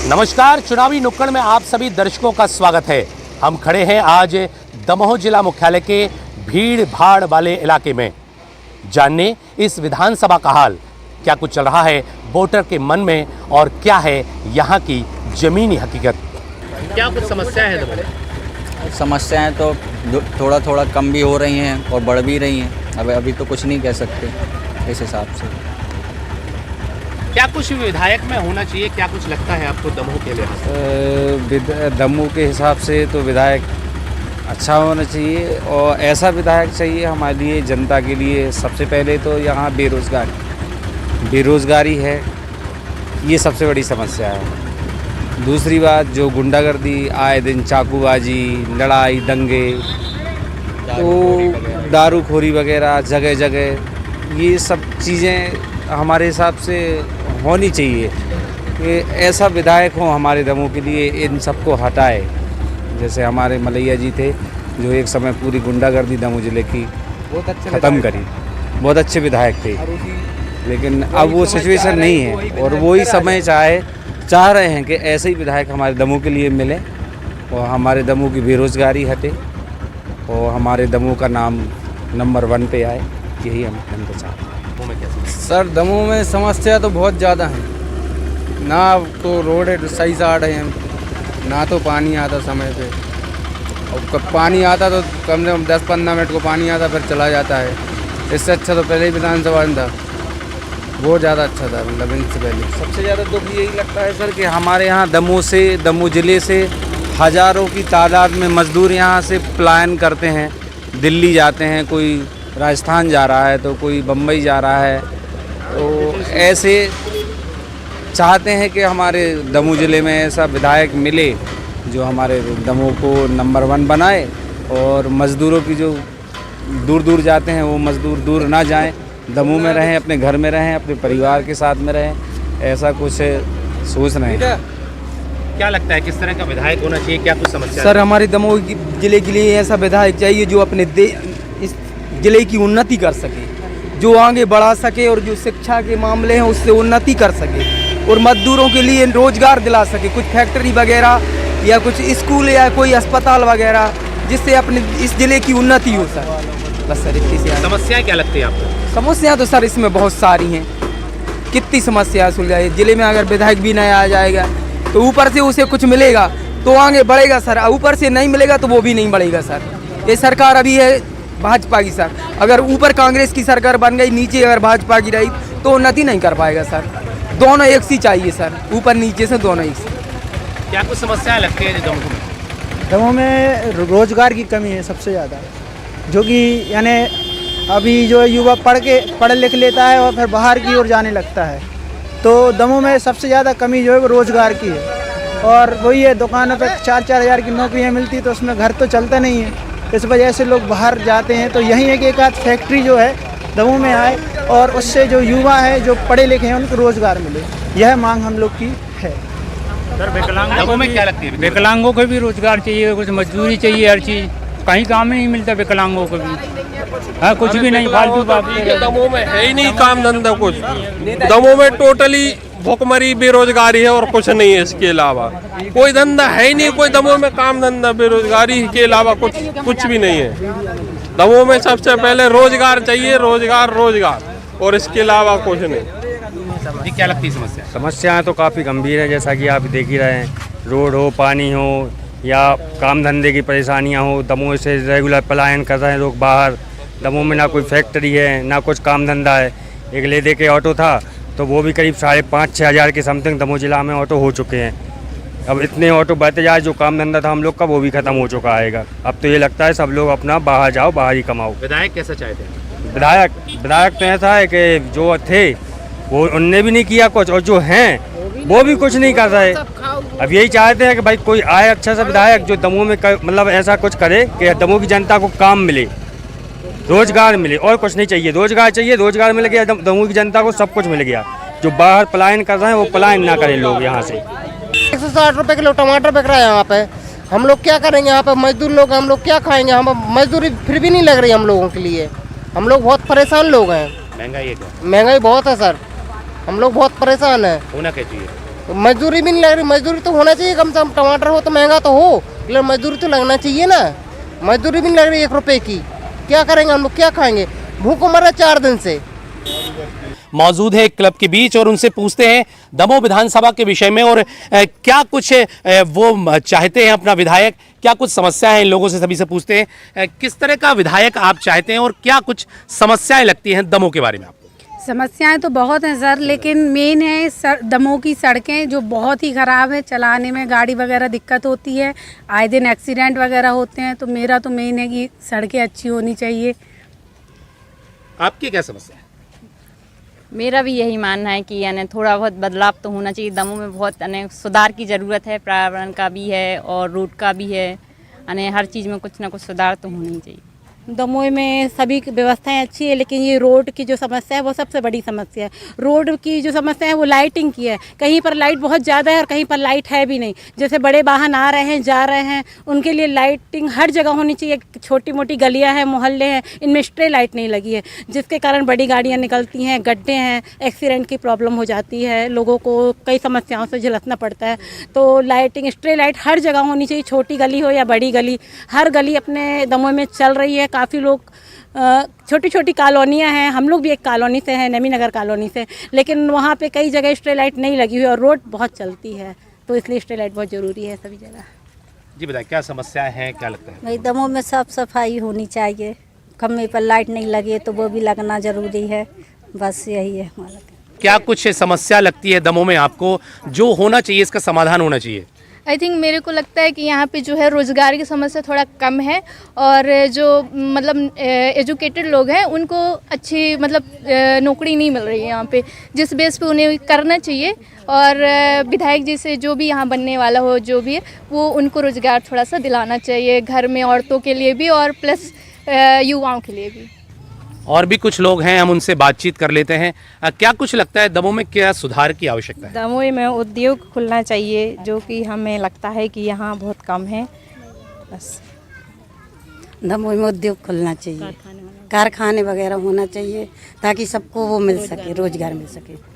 नमस्कार, चुनावी नुक्कड़ में आप सभी दर्शकों का स्वागत है। हम खड़े हैं आज दमोह जिला मुख्यालय के भीड़ भाड़ वाले इलाके में। जानने इस विधानसभा का हाल, क्या कुछ चल रहा है वोटर के मन में और क्या है यहाँ की जमीनी हकीकत। क्या कुछ समस्या है दमोह में? समस्याएं तो थोड़ा थोड़ा कम भी हो रही हैं और बढ़ भी रही हैं। अभी तो कुछ नहीं कह सकते इस हिसाब से। क्या कुछ विधायक में होना चाहिए, क्या कुछ लगता है आपको दमोह के लिए? दमोह के हिसाब से तो विधायक अच्छा होना चाहिए और ऐसा विधायक चाहिए हमारे लिए, जनता के लिए। सबसे पहले तो यहाँ बेरोज़गारी है, ये सबसे बड़ी समस्या है। दूसरी बात, जो गुंडागर्दी आए दिन, चाकूबाजी, लड़ाई, दंगे, तो दारूखोरी वगैरह जगह जगह, ये सब चीज़ें हमारे हिसाब से होनी चाहिए कि ऐसा विधायक हो हमारे दमोह के लिए, इन सबको हटाए। जैसे हमारे मलैया जी थे जो एक समय पूरी गुंडागर्दी दमोह जिले की ख़त्म करी, बहुत अच्छे विधायक थे। लेकिन अब वो सिचुएशन नहीं है और वही समय चाह रहे हैं कि ऐसे ही विधायक हमारे दमोह के लिए मिले और हमारे दमोह की बेरोज़गारी हटे और हमारे दमोह का नाम नंबर 1 पे आए। यही हम चाहते हैं। सर, दमोह में समस्या तो बहुत ज़्यादा है। ना तो रोड सही से आ रहे हैं, ना तो पानी आता समय पे। और पानी आता तो कम से कम 10-15 मिनट को पानी आता, फिर चला जाता है। इससे अच्छा तो पहले ही विधानसभा था, बहुत ज़्यादा अच्छा था। मतलब इनसे पहले सबसे ज़्यादा दुख यही लगता है सर कि हमारे यहाँ दमोह ज़िले से हज़ारों की तादाद में मज़दूर यहाँ से पलायन करते हैं, दिल्ली जाते हैं, कोई राजस्थान जा रहा है तो कोई बम्बई जा रहा है। तो ऐसे चाहते हैं कि हमारे दमोह ज़िले में ऐसा विधायक मिले जो हमारे दमोह को नंबर 1 बनाए और मज़दूरों की जो दूर दूर जाते हैं वो मज़दूर दूर ना जाएं, दमोह में रहें, अपने घर में रहें, अपने परिवार के साथ में रहें। ऐसा कुछ सोच रहे हैं। क्या लगता है किस तरह का विधायक होना चाहिए, क्या कुछ समस्या? सर, हमारे दमोह जिले के लिए ऐसा विधायक चाहिए जो अपने इस जिले की उन्नति कर सके, जो आगे बढ़ा सके और जो शिक्षा के मामले हैं उससे उन्नति कर सके और मजदूरों के लिए रोजगार दिला सके, कुछ फैक्ट्री वगैरह या कुछ स्कूल या कोई अस्पताल वगैरह, जिससे अपने इस जिले की उन्नति हो सके। बस सर, इतनी सी समस्याएं क्या लगती है आपको? समस्या तो सर इसमें बहुत सारी हैं। कितनी समस्या सुलझाए जिले में। अगर विधायक भी नया आ जाएगा तो ऊपर से उसे कुछ मिलेगा तो आगे बढ़ेगा सर, ऊपर से नहीं मिलेगा तो वो भी नहीं बढ़ेगा सर। ये सरकार अभी है भाजपा की सर, अगर ऊपर कांग्रेस की सरकार बन गई, नीचे अगर भाजपा की रही तो उन्नति नहीं कर पाएगा सर। दोनों एक सी चाहिए सर, ऊपर नीचे से दोनों एक सी। क्या कुछ समस्याएं लगती है दमोह में? दमोह में रोज़गार की कमी है सबसे ज़्यादा, जो कि यानी अभी जो युवा पढ़ लिख लेता है और फिर बाहर की ओर जाने लगता है। तो दमोह में सबसे ज़्यादा कमी जो है वो रोज़गार की है और वही है, दुकानों पर 4-4 हज़ार की नौकरियाँ मिलती तो उसमें घर तो चलता नहीं है। इस वजह से लोग बाहर जाते हैं। तो यही है कि एक आध फैक्ट्री जो है दमोह में आए और उससे जो युवा है, जो पढ़े लिखे हैं, उनको रोज़गार मिले। यह मांग हम लोग की है। सर, दमोह में क्या लगती है? विकलांगों को भी रोजगार चाहिए, कुछ मजदूरी चाहिए, हर चीज़। कहीं काम ही नहीं मिलता विकलांगों को भी। हाँ, कुछ भी नहीं, फालतू बात। दमोह में है ही नहीं काम धंधा कुछ। दमोह में टोटली भुखमरी, बेरोजगारी है और कुछ नहीं है। इसके अलावा कोई धंधा है ही नहीं, कोई दमोह में काम धंधा, बेरोजगारी के अलावा कुछ भी नहीं है। दमोह में सबसे पहले रोजगार चाहिए, रोजगार और इसके अलावा कुछ नहीं। क्या लगती है समस्या? समस्याएं तो काफ़ी गंभीर है, जैसा कि आप देख ही रहे हैं। रोड हो, पानी हो या काम धंधे की परेशानियां हो, दमोह से रेगुलर पलायन कर रहे हैं लोग बाहर। दमोह में ना कोई फैक्ट्री है, ना कुछ काम धंधा है। एक लेदे के ऑटो था तो वो भी करीब 5,500-6 हज़ार के समथिंग दमोह जिला में ऑटो हो चुके हैं। अब इतने ऑटो बढ़ते जाए, जो काम धंधा था हम लोग का वो भी ख़त्म हो चुका आएगा। अब तो ये लगता है सब लोग अपना बाहर जाओ, बाहर ही कमाओ। विधायक कैसा चाहते हैं? विधायक तो ऐसा है कि जो थे वो उनने भी नहीं किया कुछ और जो हैं वो भी कुछ नहीं कर रहे। अब यही चाहते हैं कि भाई कोई आए अच्छा सा विधायक जो दमोह में मतलब ऐसा कुछ करे कि दमोह की जनता को काम मिले, रोजगार मिले, और कुछ नहीं चाहिए। रोजगार चाहिए, रोजगार मिल गया, दमोह की जनता को सब कुछ मिल गया। जो बाहर पलायन कर रहे हैं वो पलायन ना करें लोग यहाँ से। 160 रुपये किलो टमाटर बिक रहा है यहाँ पे। हम लोग क्या करेंगे? यहाँ पे मजदूर लोग, हम लोग क्या खाएंगे? हम मजदूरी फिर भी नहीं लग रही हम लोगों के लिए। हम लोग बहुत परेशान लोग हैं। महंगाई है क्या? महंगाई बहुत है सर, हम लोग बहुत परेशान हैं। होना क्या चाहिए? मजदूरी भी नहीं लग रही। मजदूरी तो होना चाहिए कम से कम, टमाटर हो तो महंगा तो हो, लेकिन मजदूरी तो लगना चाहिए ना। मजदूरी भी नहीं लग रही 1 रुपए की। क्या करेंगे हम लोग, क्या खाएंगे? भूखों मर रहे 4 दिन से। मौजूद है एक क्लब के बीच और उनसे पूछते हैं दमोह विधानसभा के विषय में और क्या कुछ वो चाहते हैं अपना विधायक, क्या कुछ समस्या है इन लोगों से, सभी से पूछते हैं किस तरह का विधायक आप चाहते हैं और क्या कुछ समस्याएं लगती हैं दमोह के बारे में आपको? समस्याएं तो बहुत हैं सर, लेकिन मेन है दमोह की सड़कें जो बहुत ही ख़राब है, चलाने में गाड़ी वगैरह दिक्कत होती है, आए दिन एक्सीडेंट वगैरह होते हैं। तो मेरा तो मेन है कि सड़कें अच्छी होनी चाहिए। आपकी क्या समस्या है? मेरा भी यही मानना है कि यानी थोड़ा बहुत बदलाव तो होना चाहिए। दमोह में बहुत यानी सुधार की ज़रूरत है, पर्यावरण का भी है और रोड का भी है, यानी हर चीज़ में कुछ ना कुछ सुधार तो होना ही चाहिए। दमोह में सभी व्यवस्थाएं अच्छी है, लेकिन ये रोड की जो समस्या है वो सबसे बड़ी समस्या है। रोड की जो समस्या है वो लाइटिंग की है। कहीं पर लाइट बहुत ज़्यादा है और कहीं पर लाइट है भी नहीं। जैसे बड़े वाहन आ रहे हैं जा रहे हैं, उनके लिए लाइटिंग हर जगह होनी चाहिए। छोटी मोटी गलियां हैं, मोहल्ले हैं, इनमें स्ट्रे लाइट नहीं लगी है, जिसके कारण बड़ी गाड़ियाँ निकलती हैं, गड्ढे हैं, एक्सीडेंट की प्रॉब्लम हो जाती है, लोगों को कई समस्याओं से झेलना पड़ता है। तो लाइटिंग, स्ट्रे लाइट हर जगह होनी चाहिए, छोटी गली हो या बड़ी गली, हर गली अपने दमोह में चल रही है। काफ़ी लोग छोटी छोटी कॉलोनियाँ हैं, हम लोग भी एक कॉलोनी से हैं, नमी नगर कॉलोनी से, लेकिन वहाँ पे कई जगह स्ट्रीट लाइट नहीं लगी हुई और रोड बहुत चलती है, तो इसलिए स्ट्रीट लाइट बहुत ज़रूरी है सभी जगह। जी बताइए क्या समस्याएं हैं, क्या लगता है? भाई दमोह में साफ सफाई होनी चाहिए, खम्भे पर लाइट नहीं लगी तो वो भी लगना ज़रूरी है, बस यही है हमारा। क्या कुछ समस्या लगती है दमोह में आपको जो होना चाहिए, इसका समाधान होना चाहिए? आई थिंक मेरे को लगता है कि यहाँ पे जो है रोज़गार की समस्या थोड़ा कम है और जो मतलब एजुकेटेड लोग हैं उनको अच्छी मतलब नौकरी नहीं मिल रही है यहाँ पे, जिस बेस पे उन्हें करना चाहिए। और विधायक जी से जो भी यहाँ बनने वाला हो जो भी है वो उनको रोज़गार थोड़ा सा दिलाना चाहिए, घर में औरतों के लिए भी और प्लस युवाओं के लिए भी। और भी कुछ लोग हैं, हम उनसे बातचीत कर लेते हैं। क्या कुछ लगता है दमोह में क्या सुधार की आवश्यकता है? दमोह में उद्योग खुलना चाहिए, जो कि हमें लगता है कि यहाँ बहुत कम है। बस दमोह में उद्योग खुलना चाहिए, कारखाने वगैरह होना चाहिए ताकि सबको वो मिल सके, रोजगार मिल सके।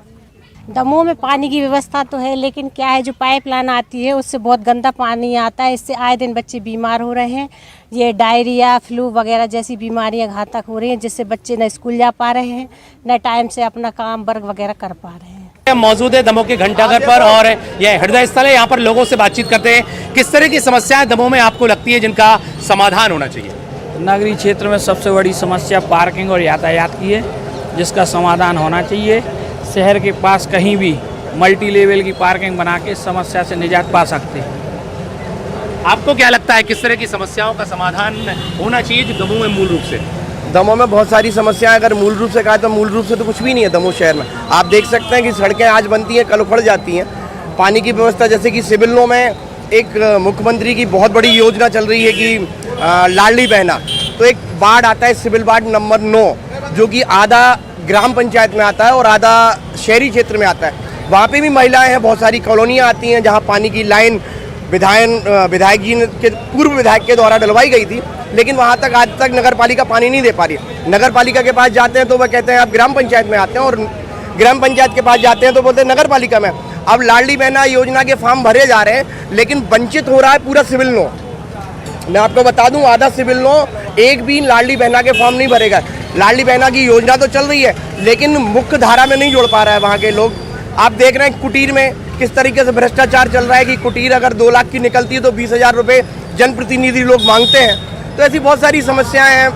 दमोह में पानी की व्यवस्था तो है, लेकिन क्या है जो पाइपलाइन आती है उससे बहुत गंदा पानी आता है, इससे आए दिन बच्चे बीमार हो रहे हैं। ये डायरिया, फ्लू वगैरह जैसी बीमारियां घातक हो रही हैं, जिससे बच्चे न स्कूल जा पा रहे हैं, न टाइम से अपना काम वर्क वगैरह कर पा रहे हैं। हम मौजूद है दमोह के घंटाघर पर और यह हृदय स्थल है, यहाँ पर लोगों से बातचीत करते हैं। किस तरह की समस्याएं दमोह में आपको लगती है जिनका समाधान होना चाहिए? नगरीय क्षेत्र में सबसे बड़ी समस्या पार्किंग और यातायात की है, जिसका समाधान होना चाहिए। शहर के पास कहीं भी मल्टी लेवल की पार्किंग बना के समस्या से निजात पा सकते हैं। आपको क्या लगता है किस तरह की समस्याओं का समाधान होना चाहिए जो दमोह में मूल रूप से? दमोह में बहुत सारी समस्याएं, अगर मूल रूप से कहा तो मूल रूप से तो कुछ भी नहीं है दमोह शहर में। आप देख सकते हैं कि सड़कें आज बनती हैं, कल उखड़ जाती हैं। पानी की व्यवस्था, जैसे कि सिविलों में एक मुख्यमंत्री की बहुत बड़ी योजना चल रही है कि लाडली बहना, तो एक वार्ड आता है सिविल वार्ड नंबर 9, जो कि आधा ग्राम पंचायत में आता है और आधा शहरी क्षेत्र में आता है। वहाँ पे भी महिलाएं हैं, बहुत सारी कॉलोनियाँ आती हैं जहाँ पानी की लाइन विधायक जी के पूर्व विधायक के द्वारा डलवाई गई थी, लेकिन वहाँ तक आज तक नगर पालिका पानी नहीं दे पा रही है। नगर पालिका के पास जाते हैं तो वह कहते हैं आप ग्राम पंचायत में आते हैं, और ग्राम पंचायत के पास जाते हैं तो बोलते हैं नगर पालिका में। अब लाडली बहना योजना के फॉर्म भरे जा रहे हैं, लेकिन वंचित हो रहा है पूरा सिविल 9। मैं आपको बता दूं, आधा सिविल 9 एक भी लाडली बहना के फॉर्म नहीं भरेगा। लाडली बहना की योजना तो चल रही है, लेकिन मुख्य धारा में नहीं जोड़ पा रहा है वहाँ के लोग। आप देख रहे हैं कुटीर में किस तरीके से भ्रष्टाचार चल रहा है कि कुटीर अगर 2 लाख की निकलती है तो 20,000 रुपये जनप्रतिनिधि लोग मांगते हैं। तो ऐसी बहुत सारी समस्याएं हैं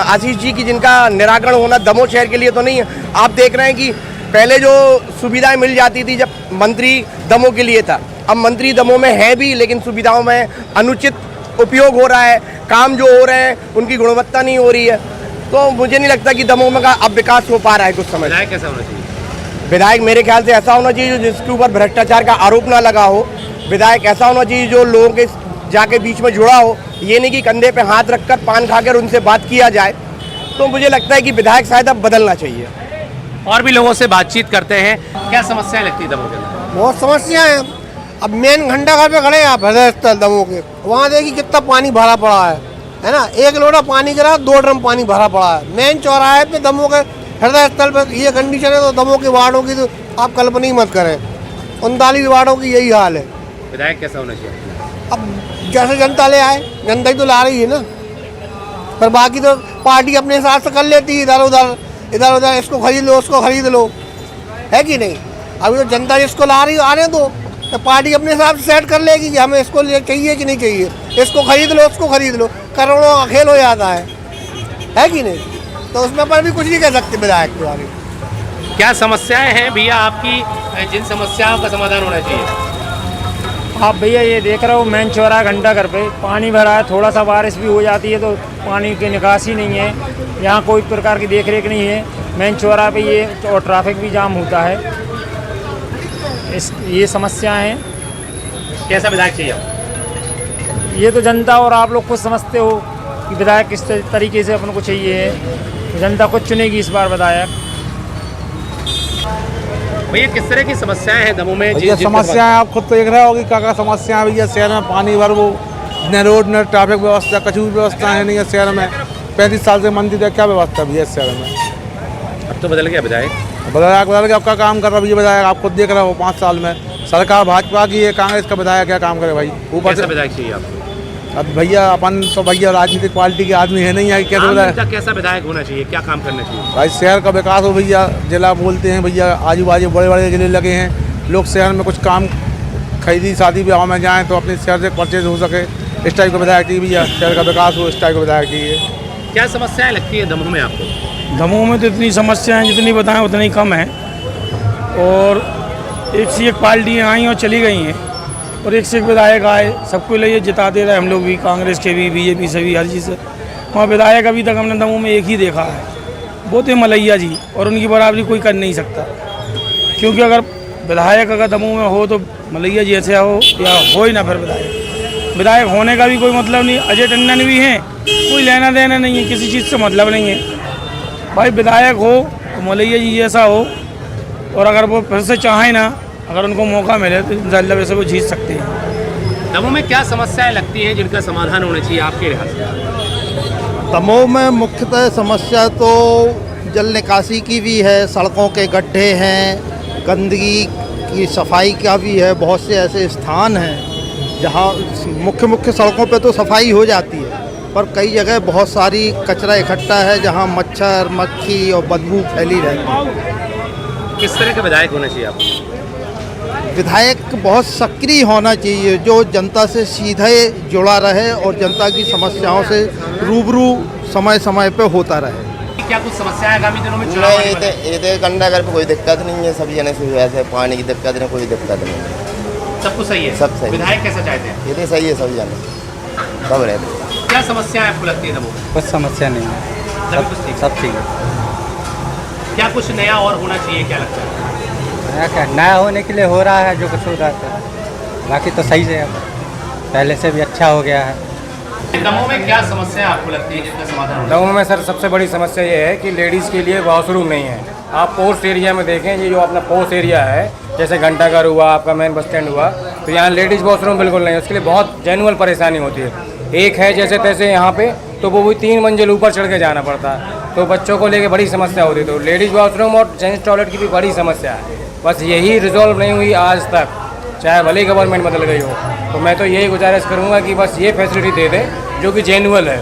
आशीष जी की, जिनका निराकरण होना दमोह शहर के लिए तो नहीं है। आप देख रहे हैं कि पहले जो सुविधाएं मिल जाती थी जब मंत्री दमोह के लिए था, अब मंत्री दमोह में है भी, लेकिन सुविधाओं में अनुचित उपयोग हो रहा है, काम जो हो रहे हैं उनकी गुणवत्ता नहीं हो रही है। तो मुझे नहीं लगता कि दमोह में का अब विकास हो पा रहा है कुछ समय। विधायक कैसा होना चाहिए? विधायक मेरे ख्याल से ऐसा होना चाहिए जिसके ऊपर भ्रष्टाचार का आरोप ना लगा हो। विधायक ऐसा होना चाहिए जो लोगों के जाके बीच में जुड़ा हो, ये नहीं कि कंधे पे हाथ रखकर पान खाकर उनसे बात किया जाए। तो मुझे लगता है कि विधायक शायद अब बदलना चाहिए। और भी लोगों से बातचीत करते हैं। क्या समस्याएं लगती है दमोह के अंदर? बहुत समस्याएं हैं। अब मेन घंटाघर पे खड़े हैं आप, हृदय स्थल दमोह के, वहाँ देखिए कितना पानी भरा पड़ा है ना। 1 लोटा पानी गिरा, 2 ड्रम पानी भरा पड़ा है। मेन चौराहे पे दमोह के हृदय स्थल पर ये कंडीशन है, तो दमोह के वार्डों की तो आप कल्पना ही मत करें। 39 वार्डों की यही हाल है। विधायक कैसा होना चाहिए? अब जैसे जनता ले आए, जनता ही तो ला रही है ना, पर बाकी तो पार्टी अपने हिसाब से कर लेती है, इधर उधर इसको खरीद लो उसको खरीद लो, है कि नहीं। अभी तो जनता जिसको ला रही आने दो, तो पार्टी अपने हिसाब से सेट कर लेगी कि हमें इसको चाहिए कि नहीं चाहिए, इसको खरीद लो उसको खरीद लो, करोड़ों का खेल हो जाता है कि नहीं। तो उसमें पर भी कुछ नहीं कह सकते विधायक के बारे में। क्या समस्याएं हैं भैया आपकी, जिन समस्याओं का समाधान होना चाहिए? आप भैया ये देख रहे हो मेन चौराहा घंटा घर पे पानी भरा है, थोड़ा सा बारिश भी हो जाती है तो पानी की निकासी नहीं है, यहाँ कोई प्रकार की देखरेख नहीं है। मेन चौराहा पे ये और ट्रैफिक भी जाम होता है, ये समस्याएं हैं। कैसा विधायक चाहिए? ये तो जनता और आप लोग खुद समझते हो कि विधायक किस तरीके से अपन को चाहिए है। जनता खुद चुनेगी इस बार विधायक। भैया किस तरह की समस्याएं हैं दमोह में? ये समस्याएं आप खुद देख रहे होगी, क्या समस्या भैया शहर में पानी भर, वो न रोड न ट्रैफिक व्यवस्था, कछु भी व्यवस्था है नहीं है शहर में। 35 साल से मंदिर है, क्या व्यवस्था भैया शहर में? अब तो बदल गया विधायक, बदल गया। आपका काम कर रहा है विधायक, आप खुद देख रहे हो 5 साल में सरकार भाजपा की है, कांग्रेस का विधायक क्या काम करे भाई? ऊपर से विधायक चाहिए आपको? अब भैया अपन तो भैया राजनीतिक पार्टी के आदमी है नहीं है, कैसे विधायक? कैसा विधायक होना चाहिए, क्या काम करना चाहिए? भाई शहर का विकास हो भैया, जिला बोलते हैं भैया, आजू बाजू बड़े बड़े जिले लगे हैं, लोग शहर में कुछ काम खरीदी शादी ब्याह में जाएँ तो अपने शहर से परचेज हो सके, इस टाइप का विधायक चाहिए भैया। शहर का विकास हो, इस टाइप का विधायक चाहिए। क्या समस्याएं लगती है दमोह में आपको? दमोह में तो इतनी समस्याएं जितनी बताएं उतनी कम है, और एक से एक पार्टियाँ आई और चली गई हैं, और एक से एक विधायक आए, सबको लिए जिता दे रहे हम लोग भी, कांग्रेस के भी, बीजेपी से भी, हर चीज़ से। वहाँ विधायक अभी तक हमने दमोह में एक ही देखा है, वो थे मलैया जी, और उनकी बराबरी कोई कर नहीं सकता। क्योंकि अगर विधायक अगर दमोह में हो तो मलैया जी ऐसे हो या हो ही ना, फिर विधायक होने का भी कोई मतलब नहीं। अजय टंडन भी हैं, कोई लेना देना नहीं है, किसी चीज़ से मतलब नहीं है। भाई विधायक हो तो मलैया जी जैसा हो, और अगर वो फिर से चाहें ना, अगर उनको मौका मिले तो इंशाअल्लाह वैसे वो जीत सकते हैं। दमोह में क्या समस्याएं लगती हैं जिनका समाधान होना चाहिए आपके लिहाज से? दमोह में मुख्यतः समस्या तो जल निकासी की भी है, सड़कों के गड्ढे हैं, गंदगी की सफाई का भी है। बहुत से ऐसे स्थान हैं जहाँ मुख्य सड़कों पे तो सफाई हो जाती है, पर कई जगह बहुत सारी कचरा इकट्ठा है जहाँ मच्छर मक्खी और बदबू फैली रहती है। किस तरह का विधायक होना चाहिए आपको? विधायक बहुत सक्रिय होना चाहिए, जो जनता से सीधे जुड़ा रहे और जनता की समस्याओं से रूबरू समय समय पे होता रहे। क्या कुछ समस्या है आगामी दिनों में? ये गंडागर पे कोई दिक्कत नहीं है, सब जने से वैसे पानी की दिक्कत नहीं, कोई दिक्कत नहीं, सब कुछ सही है। सब सही। विधायक कैसा चाहते हैं? ये तो सही है, सब जने सब रहते। क्या समस्या आपको लगती है दमोह में? कुछ समस्या नहीं है, सब ठीक है। क्या कुछ नया और होना चाहिए, क्या लगता है? क्या नया होने के लिए हो रहा है जो कुछ हो रहा है, बाकी तो सही है, पहले से भी अच्छा हो गया है। दमोह में क्या समस्या आपको लगती है जिसका समाधान? दमोह में सर सबसे बड़ी समस्या ये है कि लेडीज़ के लिए वॉशरूम नहीं है। आप पोस्ट एरिया में देखें, ये जो अपना पोस्ट एरिया है, जैसे घंटाघर हुआ, आपका मेन बस स्टैंड हुआ, तो यहाँ लेडीज़ वॉशरूम बिल्कुल नहीं है। उसके लिए बहुत जेन्युइन परेशानी होती है। एक है जैसे तैसे यहाँ पे, तो वो भी 3 मंजिल ऊपर चढ़ के जाना पड़ता है, तो बच्चों को लेके बड़ी समस्या होती है। तो लेडीज़ वॉशरूम और जेंट्स टॉयलेट की भी बड़ी समस्या है, बस यही रिजॉल्व नहीं हुई आज तक, चाहे भले गवर्नमेंट बदल गई हो। तो मैं तो यही गुजारिश करूँगा कि बस ये फैसिलिटी दे दें जो कि जेन्युइन है,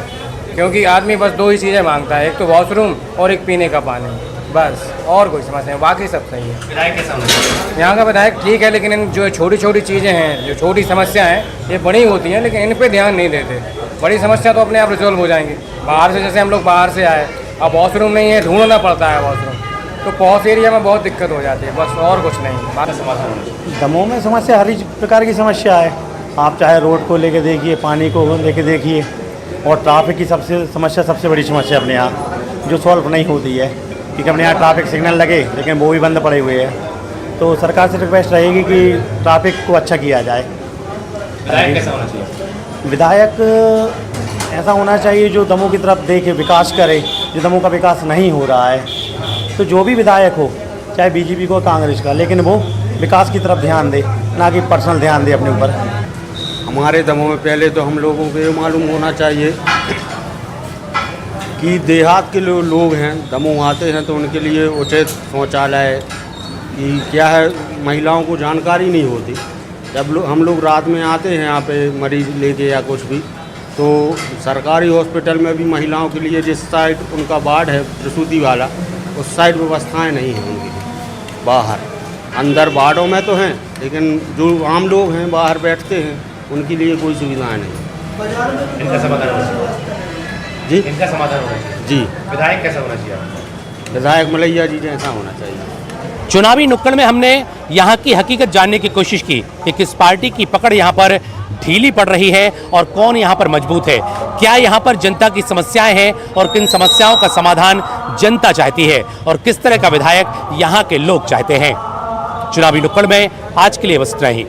क्योंकि आदमी बस 2 ही चीज़ें मांगता है, एक तो वॉशरूम और एक पीने का पानी, बस, और कोई समस्या नहीं, बाकी सब सही है। विधायक कैसा होना चाहिए? यहाँ का विधायक ठीक है, लेकिन इन जो छोटी छोटी चीज़ें हैं, जो छोटी समस्या हैं, ये बड़ी होती हैं, लेकिन इन पर ध्यान नहीं देते। बड़ी समस्या तो अपने आप रिजॉल्व हो जाएंगी। बाहर से जैसे हम लोग बाहर से आए, अब वॉशरूम नहीं है, ढूंढना पड़ता है वॉशरूम, तो पॉस एरिया में बहुत दिक्कत हो जाती है, बस, और कुछ नहीं। बाकी समाधान दमोह में समस्या हर प्रकार की समस्या है। आप चाहे रोड को लेके देखिए, पानी को लेके देखिए, और ट्रैफिक की सबसे बड़ी समस्या अपने यहाँ जो सॉल्व नहीं होती है, क्योंकि अपने यहाँ ट्रैफिक सिग्नल लगे लेकिन वो भी बंद पड़े हुए हैं। तो सरकार से रिक्वेस्ट रहेगी कि ट्रैफिक को अच्छा किया जाए। विधायक कैसा होना चाहिए? विधायक ऐसा होना चाहिए जो दमोह की तरफ देखे, विकास करे। जो दमोह का विकास नहीं हो रहा है, तो जो भी विधायक हो, चाहे बीजेपी को कांग्रेस का, लेकिन वो विकास की तरफ ध्यान दे, ना कि पर्सनल ध्यान दे अपने ऊपर। हमारे दमोह में पहले तो हम लोगों को ये मालूम होना चाहिए कि देहात के लोग हैं, दमोह आते हैं तो उनके लिए उचित शौचालय, कि क्या है, महिलाओं को जानकारी नहीं होती। जब हम लोग रात में आते हैं यहाँ पे मरीज लेके या कुछ भी, तो सरकारी हॉस्पिटल में भी महिलाओं के लिए जिस साइड उनका वार्ड है प्रसूति वाला, उस साइड व्यवस्थाएं नहीं हैं उनके लिए। बाहर अंदर वार्डों में तो हैं, लेकिन जो आम लोग हैं बाहर बैठते हैं, उनके लिए कोई सुविधाएं नहीं। इनका समाधान होना चाहिए जी, इनका समाधान होना चाहिए जी। विधायक कैसा होना चाहिए? विधायक मलैया जी जैसा होना चाहिए। चुनावी नुक्कड़ में हमने यहाँ की हकीकत जानने की कोशिश की कि किस पार्टी की पकड़ यहाँ पर ढीली पड़ रही है और कौन यहाँ पर मजबूत है। क्या यहाँ पर जनता की समस्याएं हैं और किन समस्याओं का समाधान जनता चाहती है और किस तरह का विधायक यहाँ के लोग चाहते हैं। चुनावी नुक्कड़ में आज के लिए बस इतना ही।